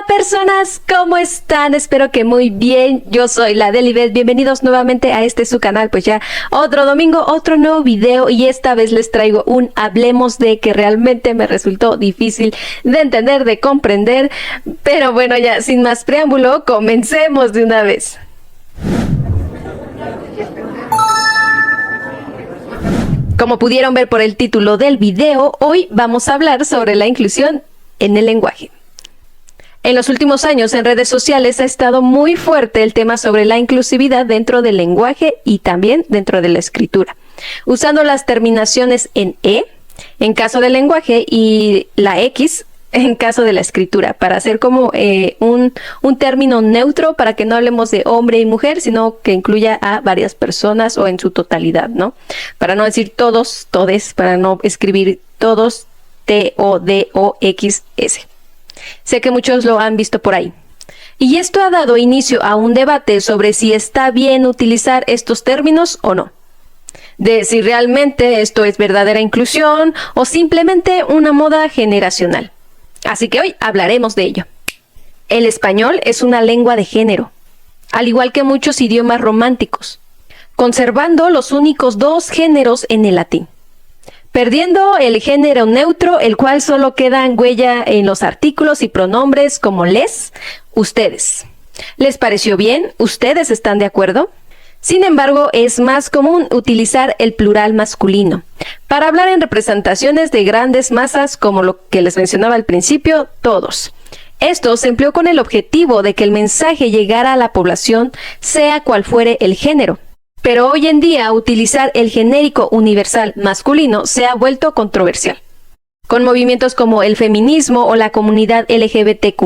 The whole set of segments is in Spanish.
Personas, ¿cómo están? Espero que muy bien. Yo soy la Delibet. Bienvenidos nuevamente a su canal. Pues ya otro domingo, otro nuevo video, y esta vez les traigo un hablemos de que realmente me resultó difícil de entender, de comprender. Pero bueno, ya sin más preámbulo, comencemos de una vez. Como pudieron ver por el título del video, hoy vamos a hablar sobre la inclusión en el lenguaje. En los últimos años en redes sociales ha estado muy fuerte el tema sobre la inclusividad dentro del lenguaje y también dentro de la escritura, usando las terminaciones en E en caso del lenguaje y la X en caso de la escritura, para hacer como un término neutro, para que no hablemos de hombre y mujer, sino que incluya a varias personas o en su totalidad, ¿no? Para no decir todos, todes, para no escribir todos, T-O-D-O-X-S. Sé que muchos lo han visto por ahí. Y esto ha dado inicio a un debate sobre si está bien utilizar estos términos o no. De si realmente esto es verdadera inclusión o simplemente una moda generacional. Así que hoy hablaremos de ello. El español es una lengua de género, al igual que muchos idiomas románticos, conservando los únicos dos géneros en el latín, perdiendo el género neutro, el cual solo queda en huella en los artículos y pronombres como les, ustedes. ¿Les pareció bien? ¿Ustedes están de acuerdo? Sin embargo, es más común utilizar el plural masculino para hablar en representaciones de grandes masas, como lo que les mencionaba al principio, todos. Esto se empleó con el objetivo de que el mensaje llegara a la población, sea cual fuere el género. Pero hoy en día utilizar el genérico universal masculino se ha vuelto controversial. Con movimientos como el feminismo o la comunidad LGBTQ+,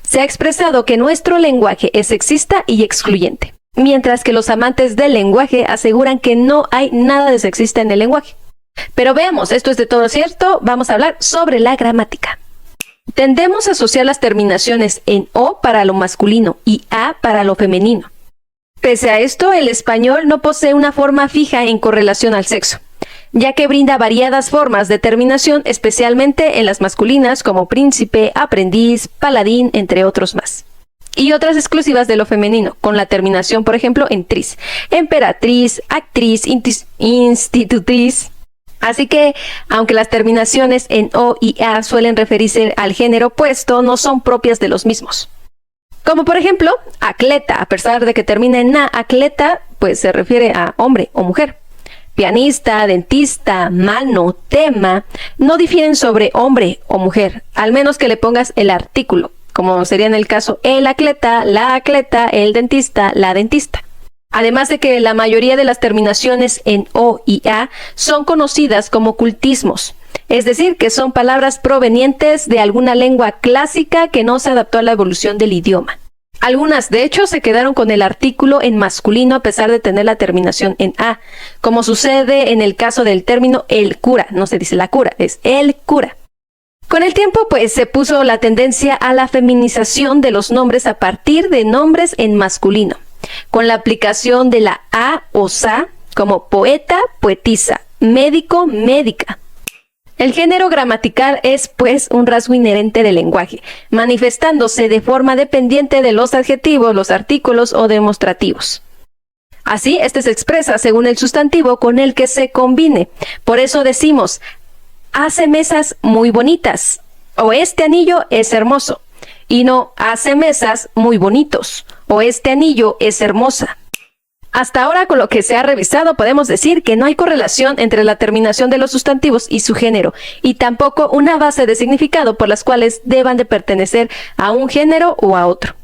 se ha expresado que nuestro lenguaje es sexista y excluyente, mientras que los amantes del lenguaje aseguran que no hay nada de sexista en el lenguaje. Pero veamos, ¿esto es de todo cierto? Vamos a hablar sobre la gramática. Tendemos a asociar las terminaciones en O para lo masculino y A para lo femenino. Pese a esto, el español no posee una forma fija en correlación al sexo, ya que brinda variadas formas de terminación, especialmente en las masculinas como príncipe, aprendiz, paladín, entre otros más. Y otras exclusivas de lo femenino, con la terminación, por ejemplo, en tris, emperatriz, actriz, institutriz. Así que, aunque las terminaciones en O y A suelen referirse al género opuesto, no son propias de los mismos. Como por ejemplo, atleta, a pesar de que termina en na, atleta, pues se refiere a hombre o mujer. Pianista, dentista, mano, tema, no difieren sobre hombre o mujer, al menos que le pongas el artículo, como sería en el caso el atleta, el dentista, la dentista. Además de que la mayoría de las terminaciones en O y A son conocidas como cultismos, es decir, que son palabras provenientes de alguna lengua clásica que no se adaptó a la evolución del idioma. Algunas, de hecho, se quedaron con el artículo en masculino a pesar de tener la terminación en A, como sucede en el caso del término el cura. No se dice la cura, es el cura. Con el tiempo, pues, se puso la tendencia a la feminización de los nombres a partir de nombres en masculino, con la aplicación de la A o sa, como poeta, poetisa, médico, médica. El género gramatical es, pues, un rasgo inherente del lenguaje, manifestándose de forma dependiente de los adjetivos, los artículos o demostrativos. Así, este se expresa según el sustantivo con el que se combine. Por eso decimos, hace mesas muy bonitas, o este anillo es hermoso, y no hace mesas muy bonitos, o este anillo es hermosa. Hasta ahora, con lo que se ha revisado, podemos decir que no hay correlación entre la terminación de los sustantivos y su género, y tampoco una base de significado por las cuales deban de pertenecer a un género o a otro.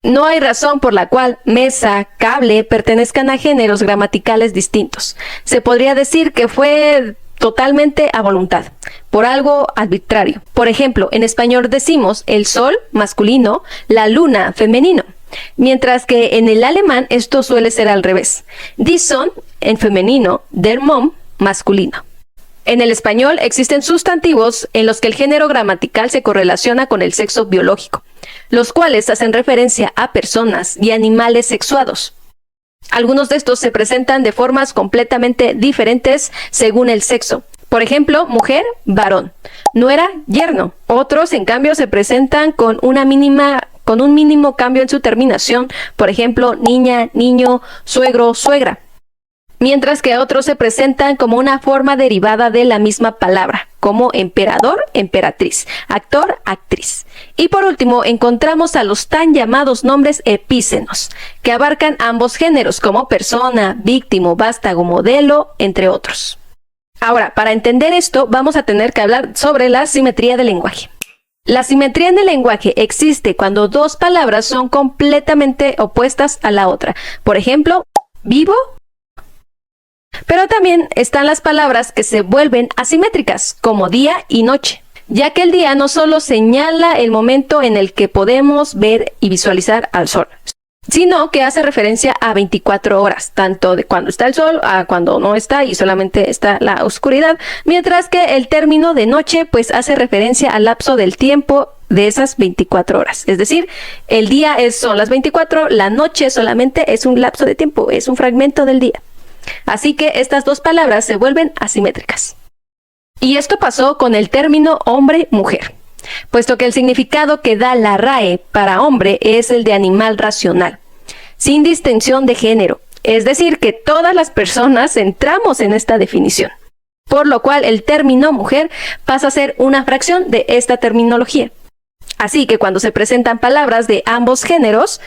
No hay razón por la cual mesa, cable pertenezcan a géneros gramaticales distintos. Se podría decir que fue totalmente a voluntad, por algo arbitrario. Por ejemplo, en español decimos el sol masculino, la luna femenino, mientras que en el alemán esto suele ser al revés. Die Sonne en femenino, der Mond masculino. En el español existen sustantivos en los que el género gramatical se correlaciona con el sexo biológico, los cuales hacen referencia a personas y animales sexuados. Algunos de estos se presentan de formas completamente diferentes según el sexo, Por ejemplo, mujer, varón. Nuera, yerno. Otros, en cambio, se presentan con un mínimo cambio en su terminación. Por ejemplo, niña, niño, suegro, suegra. Mientras que otros se presentan como una forma derivada de la misma palabra, como emperador, emperatriz, actor, actriz. Y por último, encontramos a los tan llamados nombres epícenos, que abarcan ambos géneros, como persona, víctima, vástago, modelo, entre otros. Ahora, para entender esto, vamos a tener que hablar sobre la simetría del lenguaje. La simetría en el lenguaje existe cuando dos palabras son completamente opuestas a la otra. Por ejemplo, vivo. Pero también están las palabras que se vuelven asimétricas, como día y noche, ya que el día no solo señala el momento en el que podemos ver y visualizar al sol, sino que hace referencia a 24 horas, tanto de cuando está el sol a cuando no está y solamente está la oscuridad, mientras que el término de noche pues hace referencia al lapso del tiempo de esas 24 horas. Es decir, el día son las 24, la noche solamente es un lapso de tiempo, es un fragmento del día. Así que estas dos palabras se vuelven asimétricas. Y esto pasó con el término hombre-mujer, puesto que el significado que da la RAE para hombre es el de animal racional, sin distinción de género. Es decir, que todas las personas entramos en esta definición, por lo cual el término mujer pasa a ser una fracción de esta terminología. Así que cuando se presentan palabras de ambos géneros,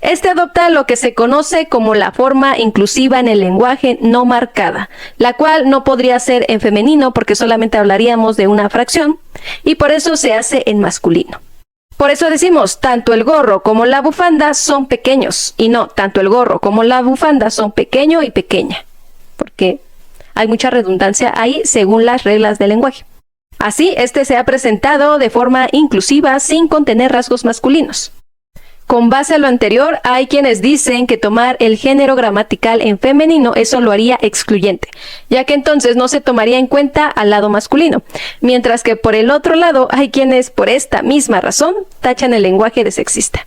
este adopta lo que se conoce como la forma inclusiva en el lenguaje no marcada, la cual no podría ser en femenino porque solamente hablaríamos de una fracción, y por eso se hace en masculino. Por eso decimos, tanto el gorro como la bufanda son pequeños, y no, tanto el gorro como la bufanda son pequeño y pequeña, porque hay mucha redundancia ahí según las reglas del lenguaje. Así, este se ha presentado de forma inclusiva sin contener rasgos masculinos. Con base a lo anterior, hay quienes dicen que tomar el género gramatical en femenino eso lo haría excluyente, ya que entonces no se tomaría en cuenta al lado masculino, mientras que por el otro lado hay quienes por esta misma razón tachan el lenguaje de sexista.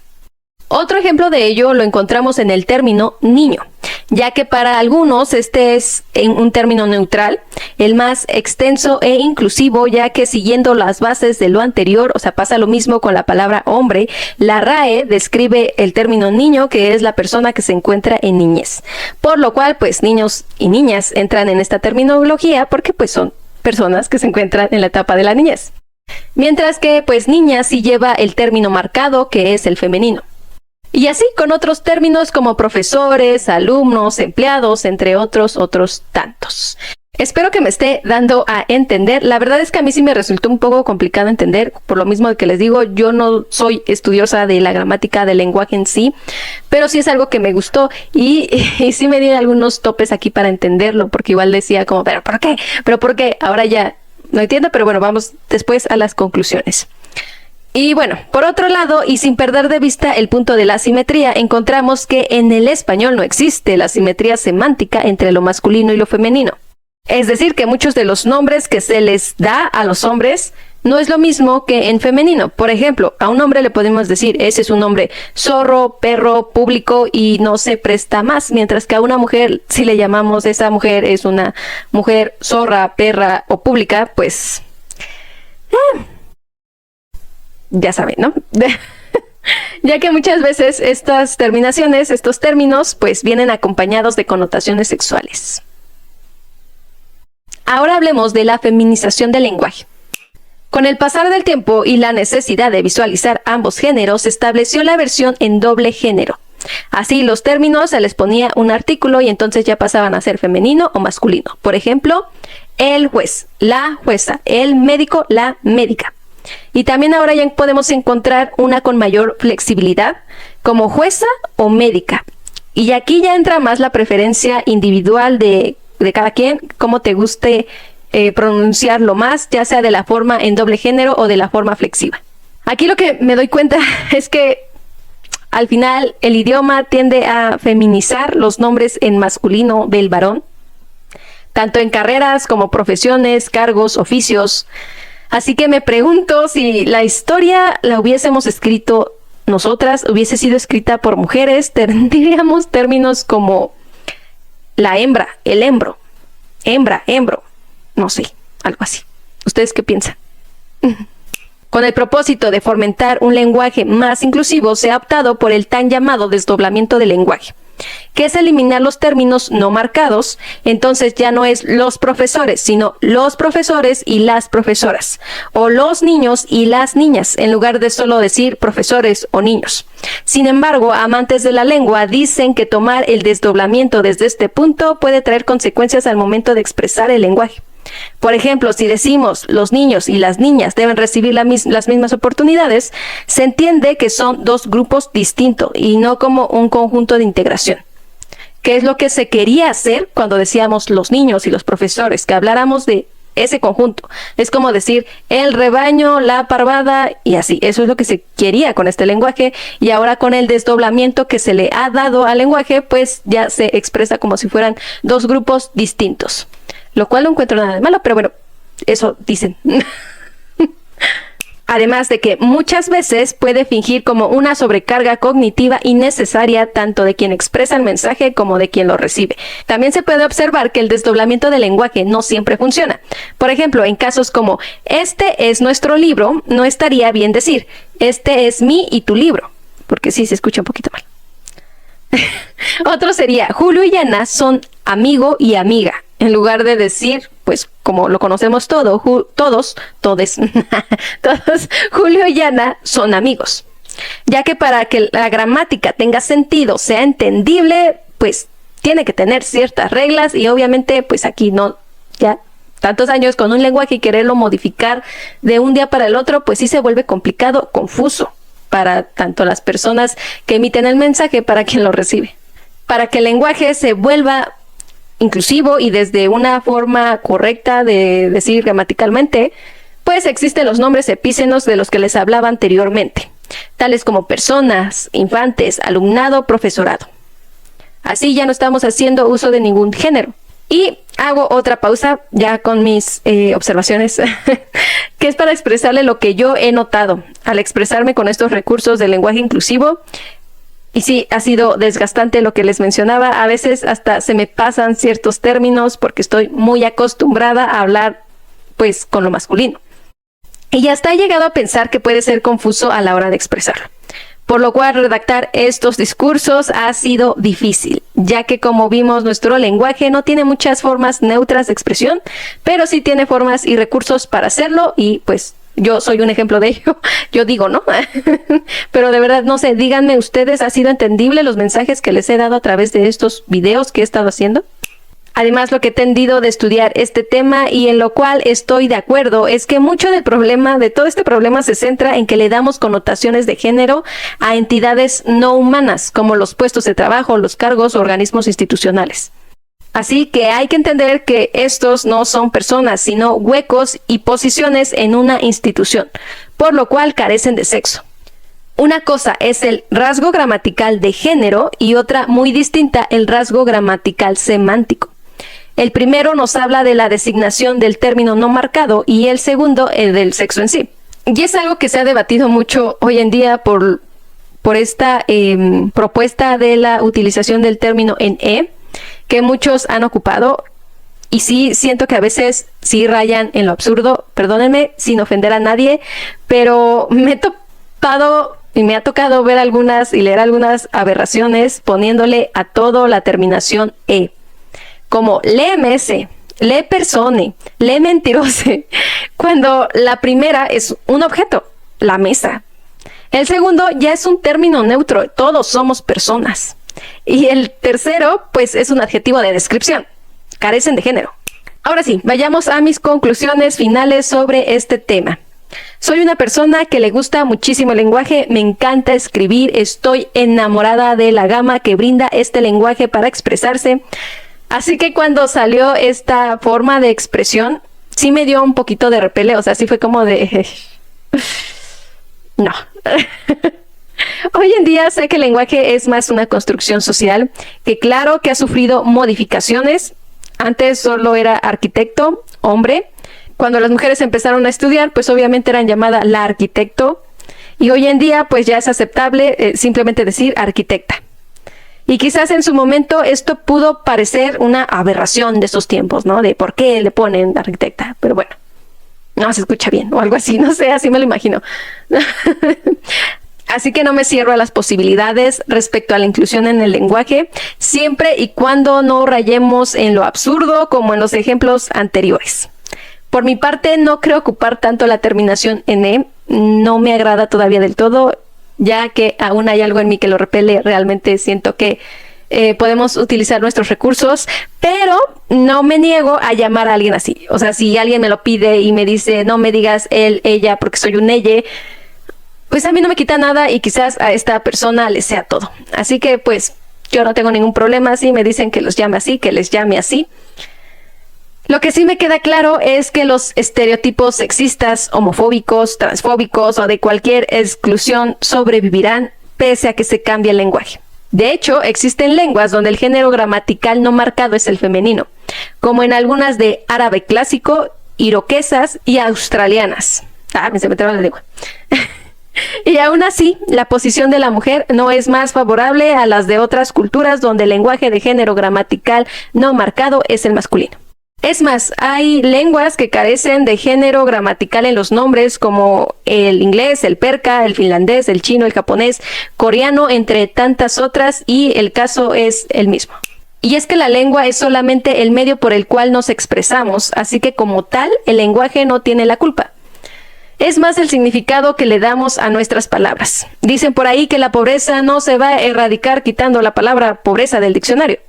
Otro ejemplo de ello lo encontramos en el término niño, ya que para algunos este es un término neutral, el más extenso e inclusivo, ya que siguiendo las bases de lo anterior, o sea, pasa lo mismo con la palabra hombre, la RAE describe el término niño, que es la persona que se encuentra en niñez, por lo cual pues niños y niñas entran en esta terminología porque pues son personas que se encuentran en la etapa de la niñez, mientras que pues niña sí lleva el término marcado, que es el femenino. Y así con otros términos como profesores, alumnos, empleados, entre otros tantos. Espero que me esté dando a entender. La verdad es que a mí sí me resultó un poco complicado entender, por lo mismo que les digo, yo no soy estudiosa de la gramática del lenguaje en sí, pero sí es algo que me gustó y sí me di algunos topes aquí para entenderlo, porque igual decía como, ¿pero por qué? ¿Pero por qué? Ahora ya no entiendo, pero bueno, vamos después a las conclusiones. Y bueno, por otro lado, y sin perder de vista el punto de la simetría, encontramos que en el español no existe la simetría semántica entre lo masculino y lo femenino. Es decir, que muchos de los nombres que se les da a los hombres no es lo mismo que en femenino. Por ejemplo, a un hombre le podemos decir, ese es un nombre zorro, perro, público y no se presta más, mientras que a una mujer, si le llamamos esa mujer es una mujer zorra, perra o pública, pues ya saben, ¿no? Ya que muchas veces estas terminaciones, estos términos, pues vienen acompañados de connotaciones sexuales. Ahora hablemos de la feminización del lenguaje. Con el pasar del tiempo y la necesidad de visualizar ambos géneros, se estableció la versión en doble género. Así, los términos se les ponía un artículo y entonces ya pasaban a ser femenino o masculino. Por ejemplo, el juez, la jueza, el médico, la médica. Y también ahora ya podemos encontrar una con mayor flexibilidad, como jueza o médica. Y aquí ya entra más la preferencia individual de cada quien, cómo te guste pronunciarlo más, ya sea de la forma en doble género o de la forma flexiva. Aquí lo que me doy cuenta es que al final el idioma tiende a feminizar los nombres en masculino del varón, tanto en carreras como profesiones, cargos, oficios. Así que me pregunto si la historia la hubiésemos escrito nosotras, hubiese sido escrita por mujeres, tendríamos términos como la hembra, el hembro, hembra, hembro, no sé. algo así. ¿Ustedes qué piensan? Con el propósito de fomentar un lenguaje más inclusivo, se ha optado por el tan llamado desdoblamiento del lenguaje, que es eliminar los términos no marcados. Entonces ya no es los profesores, sino los profesores y las profesoras, o los niños y las niñas, en lugar de solo decir profesores o niños. Sin embargo, amantes de la lengua dicen que tomar el desdoblamiento desde este punto puede traer consecuencias al momento de expresar el lenguaje. Por ejemplo, si decimos los niños y las niñas deben recibir las mismas oportunidades, se entiende que son dos grupos distintos y no como un conjunto de integración. ¿Qué es lo que se quería hacer cuando decíamos los niños y los profesores? Que habláramos de ese conjunto. Es como decir el rebaño, la parvada y así. Eso es lo que se quería con este lenguaje, y ahora con el desdoblamiento que se le ha dado al lenguaje, pues ya se expresa como si fueran dos grupos distintos. Lo cual no encuentro nada de malo, pero bueno, eso dicen. Además de que muchas veces puede fingir como una sobrecarga cognitiva innecesaria tanto de quien expresa el mensaje como de quien lo recibe. También se puede observar que el desdoblamiento del lenguaje no siempre funciona. Por ejemplo, en casos como este es nuestro libro, no estaría bien decir este es mi y tu libro, porque sí se escucha un poquito mal. Otro sería Julio y Ana son amigo y amiga, en lugar de decir, pues como lo conocemos todos, Julio y Ana son amigos. Ya que para que la gramática tenga sentido, sea entendible, pues tiene que tener ciertas reglas, y obviamente pues aquí no, ya tantos años con un lenguaje y quererlo modificar de un día para el otro, pues sí se vuelve complicado, confuso para tanto las personas que emiten el mensaje para quien lo recibe. Para que el lenguaje se vuelva inclusivo y desde una forma correcta de decir gramaticalmente, pues existen los nombres epícenos de los que les hablaba anteriormente, tales como personas, infantes, alumnado, profesorado. Así ya no estamos haciendo uso de ningún género. Y hago otra pausa ya con mis observaciones, que es para expresarle lo que yo he notado al expresarme con estos recursos del lenguaje inclusivo. Y sí, ha sido desgastante lo que les mencionaba. A veces hasta se me pasan ciertos términos porque estoy muy acostumbrada a hablar pues con lo masculino. Y hasta he llegado a pensar que puede ser confuso a la hora de expresarlo. Por lo cual redactar estos discursos ha sido difícil, ya que como vimos nuestro lenguaje no tiene muchas formas neutras de expresión, pero sí tiene formas y recursos para hacerlo, y pues yo soy un ejemplo de ello. Yo digo, ¿no? Pero de verdad, no sé, díganme ustedes, ¿ha sido entendible los mensajes que les he dado a través de estos videos que he estado haciendo? Además, lo que he tendido de estudiar este tema y en lo cual estoy de acuerdo es que mucho del problema, de todo este problema, se centra en que le damos connotaciones de género a entidades no humanas, como los puestos de trabajo, los cargos o organismos institucionales. Así que hay que entender que estos no son personas, sino huecos y posiciones en una institución, por lo cual carecen de sexo. Una cosa es el rasgo gramatical de género y otra muy distinta, el rasgo gramatical semántico. El primero nos habla de la designación del término no marcado y el segundo el del sexo en sí. Y es algo que se ha debatido mucho hoy en día por esta propuesta de la utilización del término en E, que muchos han ocupado, y sí siento que a veces sí rayan en lo absurdo. Perdónenme sin ofender a nadie, pero me he topado y me ha tocado ver algunas y leer algunas aberraciones poniéndole a todo la terminación E, como lémese, le persone, le mentirose, cuando la primera es un objeto, la mesa. El segundo ya es un término neutro, todos somos personas. Y el tercero, pues es un adjetivo de descripción, carecen de género. Ahora sí, vayamos a mis conclusiones finales sobre este tema. Soy una persona que le gusta muchísimo el lenguaje, me encanta escribir, estoy enamorada de la gama que brinda este lenguaje para expresarse. Así que cuando salió esta forma de expresión, sí me dio un poquito de repele, o sea, sí fue como de... no. Hoy en día sé que el lenguaje es más una construcción social, que claro que ha sufrido modificaciones. Antes solo era arquitecto, hombre. Cuando las mujeres empezaron a estudiar, pues obviamente eran llamadas la arquitecto. Y hoy en día, pues ya es aceptable simplemente decir arquitecta. Y quizás en su momento esto pudo parecer una aberración de esos tiempos, ¿no? De por qué le ponen arquitecta, pero bueno, no se escucha bien o algo así, no sé, así me lo imagino. Así que no me cierro a las posibilidades respecto a la inclusión en el lenguaje, siempre y cuando no rayemos en lo absurdo como en los ejemplos anteriores. Por mi parte, no creo ocupar tanto la terminación "-ene", no me agrada todavía del todo, ya que aún hay algo en mí que lo repele. Realmente siento que podemos utilizar nuestros recursos, pero no me niego a llamar a alguien así. O sea, si alguien me lo pide y me dice, no me digas él, ella, porque soy un elle, pues a mí no me quita nada y quizás a esta persona le sea todo. Así que pues yo no tengo ningún problema si me dicen que los llame así, que les llame así. Lo que sí me queda claro es que los estereotipos sexistas, homofóbicos, transfóbicos o de cualquier exclusión sobrevivirán pese a que se cambie el lenguaje. De hecho, existen lenguas donde el género gramatical no marcado es el femenino, como en algunas de árabe clásico, iroquesas y australianas. Se me traba la lengua. Y aún así, la posición de la mujer no es más favorable a las de otras culturas donde el lenguaje de género gramatical no marcado es el masculino. Es más, hay lenguas que carecen de género gramatical en los nombres, como el inglés, el persa, el finlandés, el chino, el japonés, coreano, entre tantas otras, y el caso es el mismo. Y es que la lengua es solamente el medio por el cual nos expresamos, así que como tal, el lenguaje no tiene la culpa. Es más el significado que le damos a nuestras palabras. Dicen por ahí que la pobreza no se va a erradicar quitando la palabra pobreza del diccionario.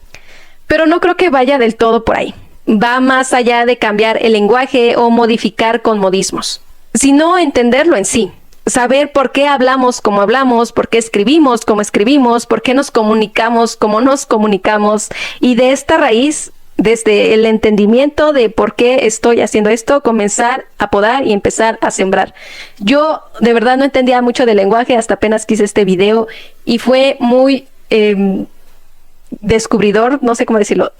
Pero no creo que vaya del todo por ahí. Va más allá de cambiar el lenguaje o modificar con modismos, sino entenderlo en sí. Saber por qué hablamos como hablamos, por qué escribimos como escribimos, por qué nos comunicamos como nos comunicamos. Y de esta raíz, desde el entendimiento de por qué estoy haciendo esto, comenzar a podar y empezar a sembrar. Yo de verdad no entendía mucho del lenguaje hasta apenas que hice este video y fue muy descubridor, no sé cómo decirlo.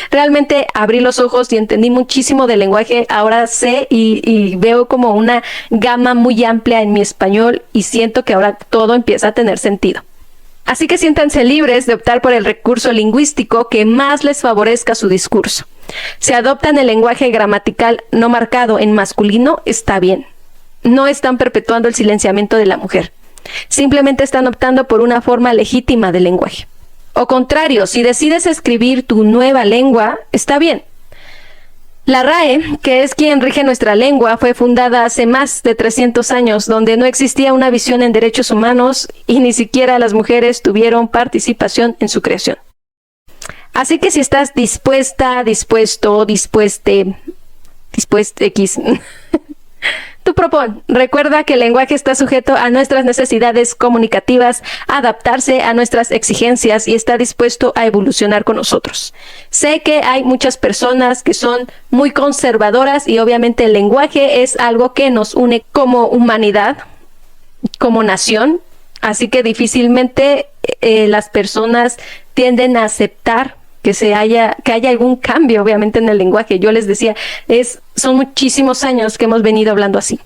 Realmente abrí los ojos y entendí muchísimo del lenguaje. Ahora sé y veo como una gama muy amplia en mi español y siento que ahora todo empieza a tener sentido. Así que siéntanse libres de optar por el recurso lingüístico que más les favorezca su discurso. Si adoptan el lenguaje gramatical no marcado en masculino, está bien. No están perpetuando el silenciamiento de la mujer. Simplemente están optando por una forma legítima del lenguaje. O contrario, si decides escribir tu nueva lengua, está bien. La RAE, que es quien rige nuestra lengua, fue fundada hace más de 300 años, donde no existía una visión en derechos humanos y ni siquiera las mujeres tuvieron participación en su creación. Así que si estás dispuesta, dispuesto, dispueste, X, tú propon. Recuerda que el lenguaje está sujeto a nuestras necesidades comunicativas, a adaptarse a nuestras exigencias y está dispuesto a evolucionar con nosotros. Sé que hay muchas personas que son muy conservadoras y obviamente el lenguaje es algo que nos une como humanidad, como nación, así que difícilmente las personas tienden a aceptar que haya algún cambio, obviamente, en el lenguaje. Yo les decía, son muchísimos años que hemos venido hablando así.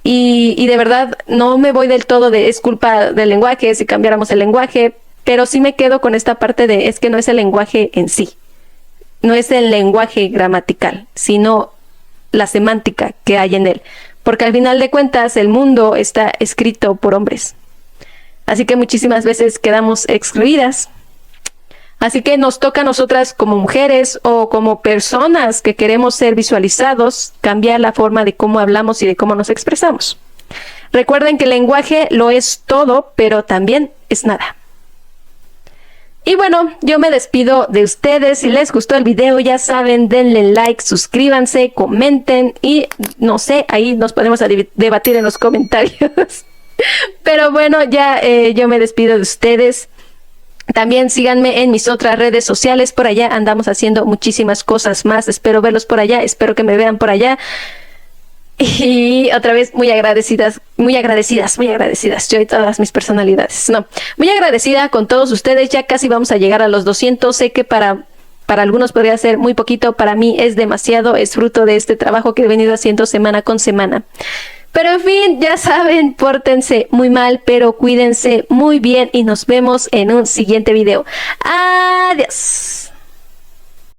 Y de verdad, no me voy del todo de es culpa del lenguaje, si cambiáramos el lenguaje, pero sí me quedo con esta parte de es que no es el lenguaje en sí. No es el lenguaje gramatical, sino la semántica que hay en él. Porque al final de cuentas, el mundo está escrito por hombres. Así que muchísimas veces quedamos excluidas. Así que nos toca a nosotras como mujeres o como personas que queremos ser visualizados, cambiar la forma de cómo hablamos y de cómo nos expresamos. Recuerden que el lenguaje lo es todo, pero también es nada. Y bueno, yo me despido de ustedes. Si les gustó el video, ya saben, denle like, suscríbanse, comenten y no sé, ahí nos podemos debatir en los comentarios. Pero bueno, ya yo me despido de ustedes. También síganme en mis otras redes sociales, por allá andamos haciendo muchísimas cosas más, espero verlos por allá, espero que me vean por allá. Y otra vez muy agradecidas, yo y todas mis personalidades, muy agradecida con todos ustedes, ya casi vamos a llegar a los 200, sé que para algunos podría ser muy poquito, para mí es demasiado, es fruto de este trabajo que he venido haciendo semana con semana. Pero en fin, ya saben, pórtense muy mal, pero cuídense muy bien y nos vemos en un siguiente video. Adiós.